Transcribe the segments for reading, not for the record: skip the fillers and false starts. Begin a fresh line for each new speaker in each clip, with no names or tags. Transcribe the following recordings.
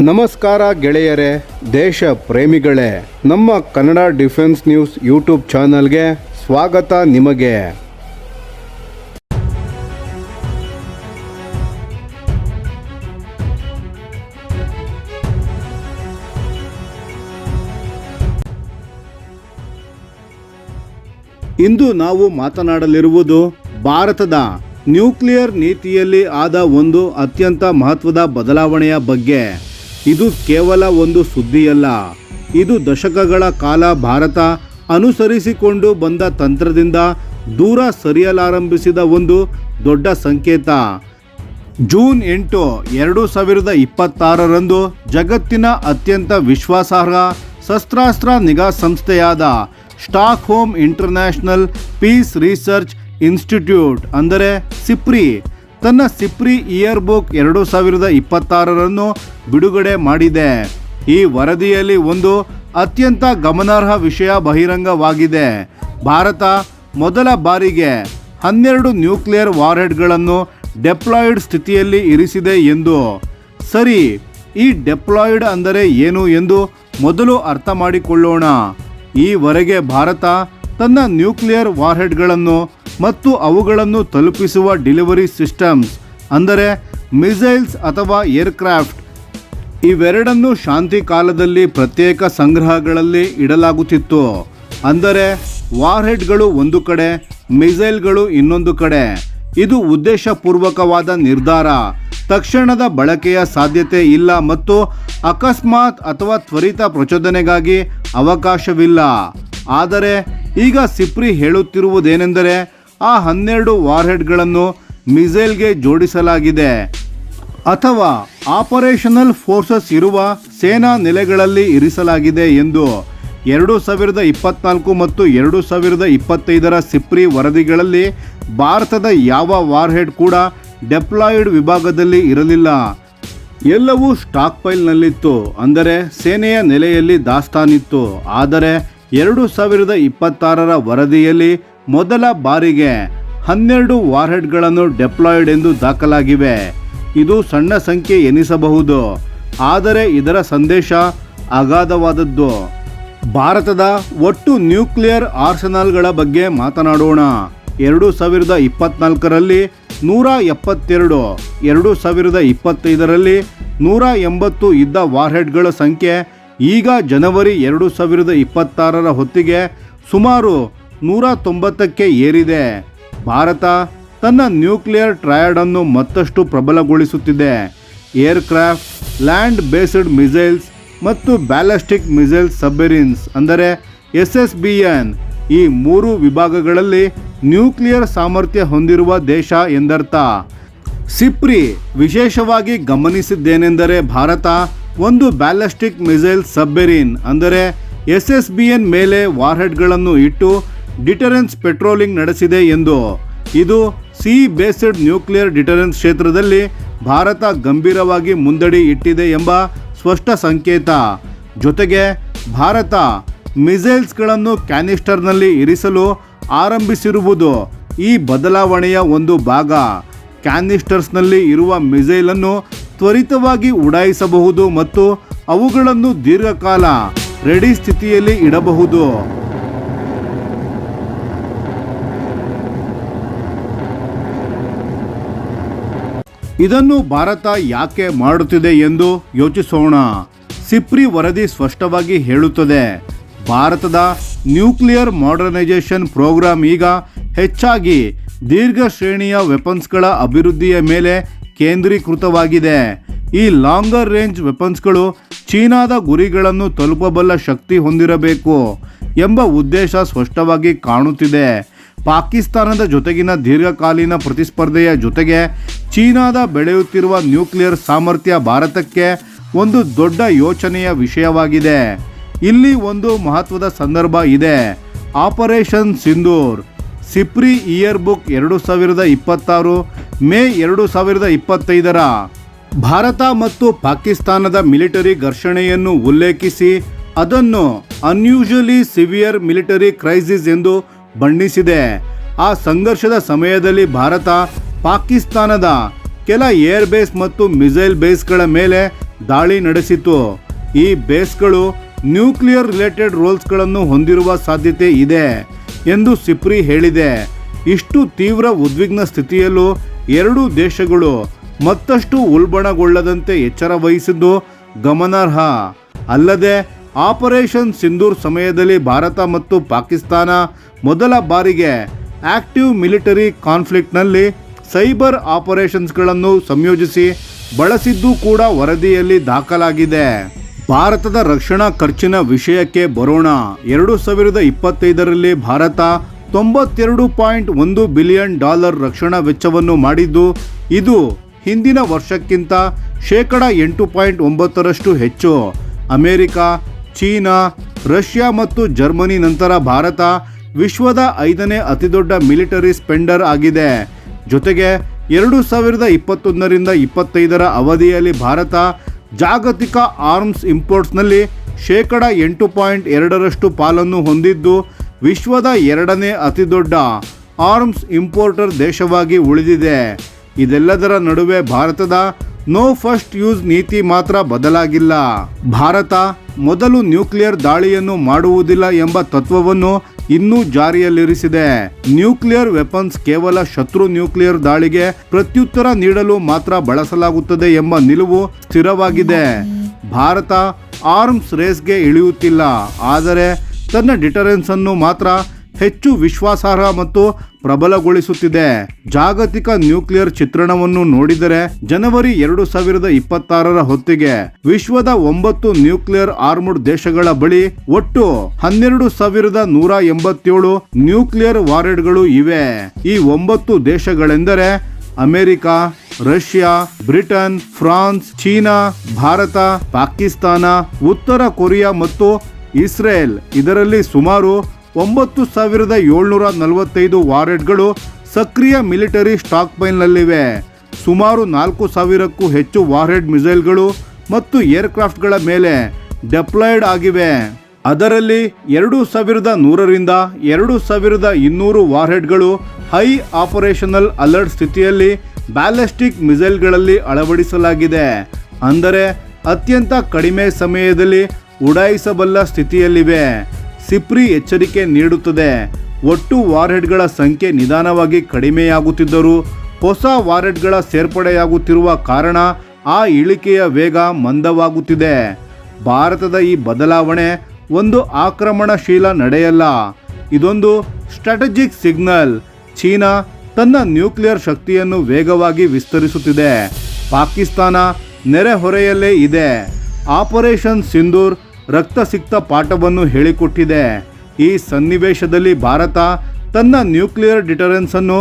ನಮಸ್ಕಾರ ಗೆಳೆಯರೇ, ದೇಶ ಪ್ರೇಮಿಗಳೇ, ನಮ್ಮ ಕನ್ನಡ ಡಿಫೆನ್ಸ್ ನ್ಯೂಸ್ ಯೂಟ್ಯೂಬ್ ಚಾನಲ್ಗೆ ಸ್ವಾಗತ ನಿಮಗೆ. ಇಂದು ನಾವು ಮಾತನಾಡಲಿರುವುದು ಭಾರತದ ನ್ಯೂಕ್ಲಿಯರ್ ನೀತಿಯಲ್ಲಿ ಆದ ಒಂದು ಅತ್ಯಂತ ಮಹತ್ವದ ಬದಲಾವಣೆಯ ಬಗ್ಗೆ. ಇದು ಕೇವಲ ಒಂದು ಸುದ್ದಿಯಲ್ಲ, ಇದು ದಶಕಗಳ ಕಾಲ ಭಾರತ ಅನುಸರಿಸಿಕೊಂಡು ಬಂದ ತಂತ್ರದಿಂದ ದೂರ ಸರಿಯಲಾರಂಭಿಸಿದ ಒಂದು ದೊಡ್ಡ ಸಂಕೇತ. ಜೂನ್ 8, 2026ರಂದು ಜಗತ್ತಿನ ಅತ್ಯಂತ ವಿಶ್ವಾಸಾರ್ಹ ಶಸ್ತ್ರಾಸ್ತ್ರ ನಿಗಾ ಸಂಸ್ಥೆಯಾದ Stockholm international piece research institute ಅಂದರೆ ಸಿಪ್ರಿ ತನ್ನ ಸಿಪ್ರಿ ಇಯರ್ ಬುಕ್ 2026 ಬಿಡುಗಡೆ ಮಾಡಿದೆ. ಈ ವರದಿಯಲ್ಲಿ ಒಂದು ಅತ್ಯಂತ ಗಮನಾರ್ಹ ವಿಷಯ ಬಹಿರಂಗವಾಗಿದೆ. ಭಾರತ ಮೊದಲ ಬಾರಿಗೆ 12 ನ್ಯೂಕ್ಲಿಯರ್ ವಾರ್ಹೆಡ್ಗಳನ್ನು ಡೆಪ್ಲಾಯ್ಡ್ ಸ್ಥಿತಿಯಲ್ಲಿ ಇರಿಸಿದೆ ಎಂದು. ಸರಿ, ಈ ಡೆಪ್ಲಾಯ್ಡ್ ಅಂದರೆ ಏನು ಎಂದು ಮೊದಲು ಅರ್ಥ ಮಾಡಿಕೊಳ್ಳೋಣ. ಈವರೆಗೆ ಭಾರತ ತನ್ನ ನ್ಯೂಕ್ಲಿಯರ್ ವಾರ್ಹೆಡ್ಗಳನ್ನು ಮತ್ತು ಅವುಗಳನ್ನು ತಲುಪಿಸುವ ಡೆಲಿವರಿ ಸಿಸ್ಟಮ್ಸ್ ಅಂದರೆ ಮಿಸೈಲ್ಸ್ ಅಥವಾ ಏರ್ಕ್ರಾಫ್ಟ್ ಇವೆರಡನ್ನು ಶಾಂತಿ ಕಾಲದಲ್ಲಿ ಪ್ರತ್ಯೇಕ ಸಂಗ್ರಹಗಳಲ್ಲಿ ಇಡಲಾಗುತ್ತಿತ್ತು. ಅಂದರೆ ವಾರ್ಹೆಡ್ಗಳು ಒಂದು ಕಡೆ, ಮಿಸೈಲ್ಗಳು ಇನ್ನೊಂದು ಕಡೆ. ಇದು ಉದ್ದೇಶಪೂರ್ವಕವಾದ ನಿರ್ಧಾರ. ತಕ್ಷಣದ ಬಳಕೆಯ ಸಾಧ್ಯತೆ ಇಲ್ಲ ಮತ್ತು ಅಕಸ್ಮಾತ್ ಅಥವಾ ತ್ವರಿತ ಪ್ರಚೋದನೆಗಾಗಿ ಅವಕಾಶವಿಲ್ಲ. ಆದರೆ ಈಗ ಸಿಪ್ರಿ ಹೇಳುತ್ತಿರುವುದೇನೆಂದರೆ ಆ 12 ವಾರ್ಹೆಡ್ಗಳನ್ನು ಮಿಸೈಲ್ಗೆ ಜೋಡಿಸಲಾಗಿದೆ ಅಥವಾ ಆಪರೇಷನಲ್ ಫೋರ್ಸಸ್ ಇರುವ ಸೇನಾ ನೆಲೆಗಳಲ್ಲಿ ಇರಿಸಲಾಗಿದೆ ಎಂದು. 2024 ಮತ್ತು 2025 ಸಿಪ್ರಿ ವರದಿಗಳಲ್ಲಿ ಭಾರತದ ಯಾವ ವಾರ್ಹೆಡ್ ಕೂಡ ಡೆಪ್ಲಾಯ್ಡ್ ವಿಭಾಗದಲ್ಲಿ ಇರಲಿಲ್ಲ. ಎಲ್ಲವೂ ಸ್ಟಾಕ್ ಪೈಲ್ನಲ್ಲಿತ್ತು, ಅಂದರೆ ಸೇನೆಯ ನೆಲೆಯಲ್ಲಿ ದಾಸ್ತಾನಿತ್ತು. ಆದರೆ 2026 ವರದಿಯಲ್ಲಿ ಮೊದಲ ಬಾರಿಗೆ 12 ವಾರ್ಹೆಡ್ಗಳನ್ನು ಡೆಪ್ಲಾಯ್ಡ್ ಎಂದು ದಾಖಲಾಗಿವೆ. ಇದು ಸಣ್ಣ ಸಂಖ್ಯೆ ಎನಿಸಬಹುದು, ಆದರೆ ಇದರ ಸಂದೇಶ ಅಗಾಧವಾದದ್ದು. ಭಾರತದ ಒಟ್ಟು ನ್ಯೂಕ್ಲಿಯರ್ ಆರ್ಸೆನಲ್ಗಳ ಬಗ್ಗೆ ಮಾತನಾಡೋಣ. 2024ರಲ್ಲಿ 172, 2025ರಲ್ಲಿ 180 ಇದ್ದ ವಾರ್ಹೆಡ್ಗಳ ಸಂಖ್ಯೆ ಈಗ ಜನವರಿ 2026 ಹೊತ್ತಿಗೆ ಸುಮಾರು 190ಕ್ಕೆ ಏರಿದೆ. ಭಾರತ ತನ್ನ ನ್ಯೂಕ್ಲಿಯರ್ ಟ್ರಯಡ್ ಮತ್ತಷ್ಟು ಪ್ರಬಲಗೊಳಿಸುತ್ತಿದೆ. ಏರ್ಕ್ರಾಫ್ಟ್, ಲ್ಯಾಂಡ್ ಬೇಸ್ಡ್ ಮಿಸೈಲ್ಸ್ ಮತ್ತು ಬ್ಯಾಲಿಸ್ಟಿಕ್ ಮಿಸೈಲ್ ಸಬ್ಮೆರಿನ್ಸ್ ಅಂದರೆ SSBN ಈ 3 ವಿಭಾಗಗಳಲ್ಲಿ ನ್ಯೂಕ್ಲಿಯರ್ ಸಾಮರ್ಥ್ಯ ಹೊಂದಿರುವ ದೇಶ ಎಂದರ್ಥ. ಸಿಪ್ರಿ ವಿಶೇಷವಾಗಿ ಗಮನಿಸಿದ್ದೇನೆಂದರೆ ಭಾರತ ಒಂದು ಬ್ಯಾಲಿಸ್ಟಿಕ್ ಮಿಸೈಲ್ ಸಬ್ಮೆರಿನ್ ಅಂದರೆ SSBN ಮೇಲೆ ವಾರ್ಹೆಡ್ಗಳನ್ನು ಇಟ್ಟು ಡಿಟರೆನ್ಸ್ ಪೆಟ್ರೋಲಿಂಗ್ ನಡೆಸಿದೆ ಎಂದು. ಇದು ಸಿ ಬೇಸ್ಡ್ ನ್ಯೂಕ್ಲಿಯರ್ ಡಿಟರೆನ್ಸ್ ಕ್ಷೇತ್ರದಲ್ಲಿ ಭಾರತ ಗಂಭೀರವಾಗಿ ಮುಂದಡಿ ಇಟ್ಟಿದೆ ಎಂಬ ಸ್ಪಷ್ಟ ಸಂಕೇತ. ಜೊತೆಗೆ ಭಾರತ ಮಿಸೈಲ್ಸ್ಗಳನ್ನು ಕ್ಯಾನಿಸ್ಟರ್ನಲ್ಲಿ ಇರಿಸಲು ಆರಂಭಿಸಿರುವುದು ಈ ಬದಲಾವಣೆಯ ಒಂದು ಭಾಗ. ಕ್ಯಾನಿಸ್ಟರ್ಸ್ನಲ್ಲಿ ಇರುವ ಮಿಸೈಲನ್ನು ತ್ವರಿತವಾಗಿ ಉಡಾಯಿಸಬಹುದು ಮತ್ತು ಅವುಗಳನ್ನು ದೀರ್ಘಕಾಲ ರೆಡಿ ಸ್ಥಿತಿಯಲ್ಲಿ ಇಡಬಹುದು. ಇದನ್ನು ಭಾರತ ಯಾಕೆ ಮಾಡುತ್ತಿದೆ ಎಂದು ಯೋಚಿಸೋಣ. ಸಿಪ್ರಿ ವರದಿ ಸ್ಪಷ್ಟವಾಗಿ ಹೇಳುತ್ತದೆ, ಭಾರತದ ನ್ಯೂಕ್ಲಿಯರ್ ಮಾಡರ್ನೈಸೇಷನ್ ಪ್ರೋಗ್ರಾಂ ಈಗ ಹೆಚ್ಚಾಗಿ ದೀರ್ಘ ಶ್ರೇಣಿಯ ವೆಪನ್ಸ್ಗಳ ಅಭಿವೃದ್ಧಿಯ ಮೇಲೆ ಕೇಂದ್ರೀಕೃತವಾಗಿದೆ. ಈ ಲಾಂಗರ್ ರೇಂಜ್ ವೆಪನ್ಸ್ಗಳು ಚೀನಾದ ಗುರಿಗಳನ್ನು ತಲುಪಬಲ್ಲ ಶಕ್ತಿ ಹೊಂದಿರಬೇಕು ಎಂಬ ಉದ್ದೇಶ ಸ್ಪಷ್ಟವಾಗಿ ಕಾಣುತ್ತಿದೆ. ಪಾಕಿಸ್ತಾನದ ಜೊತೆಗಿನ ದೀರ್ಘಕಾಲೀನ ಪ್ರತಿಸ್ಪರ್ಧೆಯ ಜೊತೆಗೆ ಚೀನಾದ ಬೆಳೆಯುತ್ತಿರುವ ನ್ಯೂಕ್ಲಿಯರ್ ಸಾಮರ್ಥ್ಯ ಭಾರತಕ್ಕೆ ಒಂದು ದೊಡ್ಡ ಯೋಚನೆಯ ವಿಷಯವಾಗಿದೆ. ಇಲ್ಲಿ ಒಂದು ಮಹತ್ವದ ಸಂದರ್ಭ ಇದೆ. Operation Sindoor. ಸಿಪ್ರಿ year book 2026 May 2025 Bharat ಮತ್ತು ಪಾಕಿಸ್ತಾನದ ಮಿಲಿಟರಿ ಘರ್ಷಣೆಯನ್ನು ಉಲ್ಲೇಖಿಸಿ ಅದನ್ನು ಅನ್ಯೂಶುವಲಿ ಸಿವಿಯರ್ ಮಿಲಿಟರಿ ಕ್ರೈಸಿಸ್ ಎಂದು ಬಣ್ಣಿಸಿದೆ. ಆ ಸಂಘರ್ಷದ ಸಮಯದಲ್ಲಿ ಭಾರತ ಪಾಕಿಸ್ತಾನದ ಕೆಲ ಏರ್ ಬೇಸ್ ಮತ್ತು ಮಿಸೈಲ್ ಬೇಸ್ಗಳ ಮೇಲೆ ದಾಳಿ ನಡೆಸಿತು. ಈ ಬೇಸ್ಗಳು ನ್ಯೂಕ್ಲಿಯರ್ ರಿಲೇಟೆಡ್ ರೋಲ್ಸ್ಗಳನ್ನು ಹೊಂದಿರುವ ಸಾಧ್ಯತೆ ಇದೆ ಎಂದು ಸಿಪ್ರಿ ಹೇಳಿದೆ. ಇಷ್ಟು ತೀವ್ರ ಉದ್ವಿಗ್ನ ಸ್ಥಿತಿಯಲ್ಲೂ ಎರಡೂ ದೇಶಗಳು ಮತ್ತಷ್ಟು ಉಲ್ಬಣಗೊಳ್ಳದಂತೆ ಎಚ್ಚರ ವಹಿಸಿದ್ದು ಗಮನಾರ್ಹ. ಅಲ್ಲದೆ ಆಪರೇಷನ್ ಸಿಂಧೂರ್ ಸಮಯದಲ್ಲಿ ಭಾರತ ಮತ್ತು ಪಾಕಿಸ್ತಾನ ಮೊದಲ ಬಾರಿಗೆ ಆಕ್ಟಿವ್ ಮಿಲಿಟರಿ ಕಾನ್ಫ್ಲಿಕ್ಟ್ನಲ್ಲಿ ಸೈಬರ್ ಆಪರೇಷನ್ಸ್ಗಳನ್ನು ಸಂಯೋಜಿಸಿ ಬಳಸಿದ್ದು ಕೂಡ ವರದಿಯಲ್ಲಿ ದಾಖಲಾಗಿದೆ. ಭಾರತದ ರಕ್ಷಣಾ ಖರ್ಚಿನ ವಿಷಯಕ್ಕೆ ಬರೋಣ. 2025ರಲ್ಲಿ ಭಾರತ $92.1 ಬಿಲಿಯನ್ ರಕ್ಷಣಾ ವೆಚ್ಚವನ್ನು ಮಾಡಿದ್ದು, ಇದು ಹಿಂದಿನ ವರ್ಷಕ್ಕಿಂತ %8.9 ಹೆಚ್ಚು. ಅಮೆರಿಕ, ಚೀನಾ, ರಷ್ಯಾ ಮತ್ತು ಜರ್ಮನಿ ನಂತರ ಭಾರತ ವಿಶ್ವದ 5ನೇ ಅತಿದೊಡ್ಡ ಮಿಲಿಟರಿ ಸ್ಪೆಂಡರ್ ಆಗಿದೆ. ಜೊತೆಗೆ 2021ರಿಂದ 25ರ ಅವಧಿಯಲ್ಲಿ ಭಾರತ ಜಾಗತಿಕ ಆರ್ಮ್ಸ್ ಇಂಪೋರ್ಟ್ಸ್ನಲ್ಲಿ %8.2 ಪಾಲನ್ನು ಹೊಂದಿದ್ದು, ವಿಶ್ವದ 2ನೇ ಅತಿದೊಡ್ಡ ಆರ್ಮ್ಸ್ ಇಂಪೋರ್ಟರ್ ದೇಶವಾಗಿ ಉಳಿದಿದೆ. ಇದೆಲ್ಲದರ ನಡುವೆ ಭಾರತದ ನೋ ಫಸ್ಟ್ ಯೂಸ್ ನೀತಿ ಮಾತ್ರ ಬದಲಾಗಿಲ್ಲ. ಭಾರತ ಮೊದಲು ನ್ಯೂಕ್ಲಿಯರ್ ದಾಳಿಯನ್ನು ಮಾಡುವುದಿಲ್ಲ ಎಂಬ ತತ್ವವನ್ನು ಇನ್ನೂ ಜಾರಿಯಲ್ಲಿರಿಸಿದೆ. ನ್ಯೂಕ್ಲಿಯರ್ ವೆಪನ್ಸ್ ಕೇವಲ ಶತ್ರು ನ್ಯೂಕ್ಲಿಯರ್ ದಾಳಿಗೆ ಪ್ರತ್ಯುತ್ತರ ನೀಡಲು ಮಾತ್ರ ಬಳಸಲಾಗುತ್ತದೆ ಎಂಬ ನಿಲುವು ಸ್ಥಿರವಾಗಿದೆ. ಭಾರತ ಆರ್ಮ್ಸ್ ರೇಸ್ಗೆ ಇಳಿಯುತ್ತಿಲ್ಲ, ಆದರೆ ತನ್ನ ಡಿಟರೆನ್ಸ್ ಅನ್ನು ಮಾತ್ರ ಹೆಚ್ಚು ವಿಶ್ವಾಸಾರ್ಹ ಮತ್ತು ಪ್ರಬಲಗೊಳಿಸುತ್ತಿದೆ. ಜಾಗತಿಕ ನ್ಯೂಕ್ಲಿಯರ್ ಚಿತ್ರಣವನ್ನು ನೋಡಿದರೆ ಜನವರಿ 2026ರ ಹೊತ್ತಿಗೆ ವಿಶ್ವದ 9 ನ್ಯೂಕ್ಲಿಯರ್ ಆರ್ಮ್ಡ್ ದೇಶಗಳ ಬಳಿ ಒಟ್ಟು 12,187 ನ್ಯೂಕ್ಲಿಯರ್ ವಾರೆಡ್ಗಳು ಇವೆ. ಈ 9 ದೇಶಗಳೆಂದರೆ America, Russia, Britain, France, China, Bharat, Pakistan, ಉತ್ತರ ಕೊರಿಯಾ ಮತ್ತು ಇಸ್ರೇಲ್. ಇದರಲ್ಲಿ ಸುಮಾರು 9,745 ವಾರೆಡ್ಗಳು ಸಕ್ರಿಯ ಮಿಲಿಟರಿ ಸ್ಟಾಕ್ ಪೈಲ್ನಲ್ಲಿವೆ. ಸುಮಾರು 4,000ಕ್ಕೂ ಹೆಚ್ಚು ವಾರ್ಹೆಡ್ ಮಿಸೈಲ್ಗಳು ಮತ್ತು ಏರ್ಕ್ರಾಫ್ಟ್ಗಳ ಮೇಲೆ ಡೆಪ್ಲಾಯ್ಡ್ ಆಗಿವೆ. ಅದರಲ್ಲಿ 2,100ರಿಂದ 2,200 ವಾರ್ಹೆಡ್ಗಳು ಹೈ ಆಪರೇಷನಲ್ ಅಲರ್ಟ್ ಸ್ಥಿತಿಯಲ್ಲಿ ಬ್ಯಾಲಿಸ್ಟಿಕ್ ಮಿಸೈಲ್ಗಳಲ್ಲಿ ಅಳವಡಿಸಲಾಗಿದೆ. ಅಂದರೆ ಅತ್ಯಂತ ಕಡಿಮೆ ಸಮಯದಲ್ಲಿ ಉಡಾಯಿಸಬಲ್ಲ ಸ್ಥಿತಿಯಲ್ಲಿವೆ. ಸಿಪ್ರಿ ಎಚ್ಚರಿಕೆ ನೀಡುತ್ತದೆ, ಒಟ್ಟು ವಾರ್ಹೆಡ್ಗಳ ಸಂಖ್ಯೆ ನಿಧಾನವಾಗಿ ಕಡಿಮೆಯಾಗುತ್ತಿದ್ದರೂ ಹೊಸ ವಾರ್ಹೆಡ್ಗಳ ಸೇರ್ಪಡೆಯಾಗುತ್ತಿರುವ ಕಾರಣ ಆ ಇಳಿಕೆಯ ವೇಗ ಮಂದವಾಗುತ್ತಿದೆ. ಭಾರತದ ಈ ಬದಲಾವಣೆ ಒಂದು ಆಕ್ರಮಣಶೀಲ ನಡೆಯಲ್ಲ, ಇದೊಂದು ಸ್ಟ್ರಾಟಜಿಕ್ ಸಿಗ್ನಲ್. ಚೀನಾ ತನ್ನ ನ್ಯೂಕ್ಲಿಯರ್ ಶಕ್ತಿಯನ್ನು ವೇಗವಾಗಿ ವಿಸ್ತರಿಸುತ್ತಿದೆ. ಪಾಕಿಸ್ತಾನ ನೆರೆಹೊರೆಯಲ್ಲೇ ಇದೆ. ಆಪರೇಷನ್ ಸಿಂಧೂರ್ ರಕ್ತಸಿಕ್ತ ಪಾಠವನ್ನು ಹೇಳಿಕೊಟ್ಟಿದೆ. ಈ ಸನ್ನಿವೇಶದಲ್ಲಿ ಭಾರತ ತನ್ನ ನ್ಯೂಕ್ಲಿಯರ್ ಡಿಟರೆನ್ಸ್ ಅನ್ನು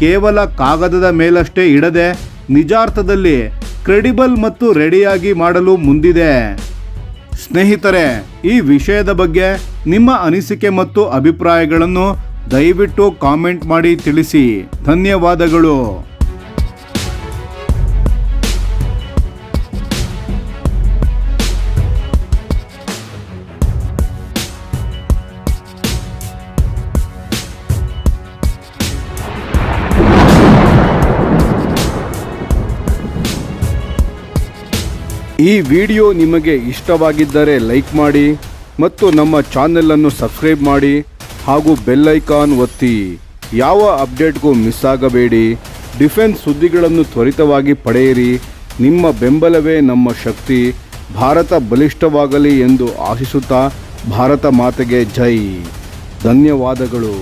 ಕೇವಲ ಕಾಗದದ ಮೇಲಷ್ಟೇ ಇಡದೆ ನಿಜಾರ್ಥದಲ್ಲಿ ಕ್ರೆಡಿಬಲ್ ಮತ್ತು ರೆಡಿಯಾಗಿ ಮಾಡಲು ಮುಂದಿದೆ. ಸ್ನೇಹಿತರೆ, ಈ ವಿಷಯದ ಬಗ್ಗೆ ನಿಮ್ಮ ಅನಿಸಿಕೆ ಮತ್ತು ಅಭಿಪ್ರಾಯಗಳನ್ನು ದಯವಿಟ್ಟು ಕಾಮೆಂಟ್ ಮಾಡಿ ತಿಳಿಸಿ. ಧನ್ಯವಾದಗಳು. ಈ ವಿಡಿಯೋ ನಿಮಗೆ ಇಷ್ಟವಾಗಿದ್ದರೆ ಲೈಕ್ ಮಾಡಿ ಮತ್ತು ನಮ್ಮ ಚಾನೆಲನ್ನು ಸಬ್ಸ್ಕ್ರೈಬ್ ಮಾಡಿ ಹಾಗೂ ಬೆಲ್ ಐಕಾನ್ ಒತ್ತಿ. ಯಾವ ಅಪ್ಡೇಟ್ಗೂ ಮಿಸ್ ಆಗಬೇಡಿ. ಡಿಫೆನ್ಸ್ ಸುದ್ದಿಗಳನ್ನು ತ್ವರಿತವಾಗಿ ಪಡೆಯಿರಿ. ನಿಮ್ಮ ಬೆಂಬಲವೇ ನಮ್ಮ ಶಕ್ತಿ. ಭಾರತ ಬಲಿಷ್ಠವಾಗಲಿ ಎಂದು ಆಶಿಸುತ್ತಾ ಭಾರತ ಮಾತೆಗೆ ಜೈ. ಧನ್ಯವಾದಗಳು.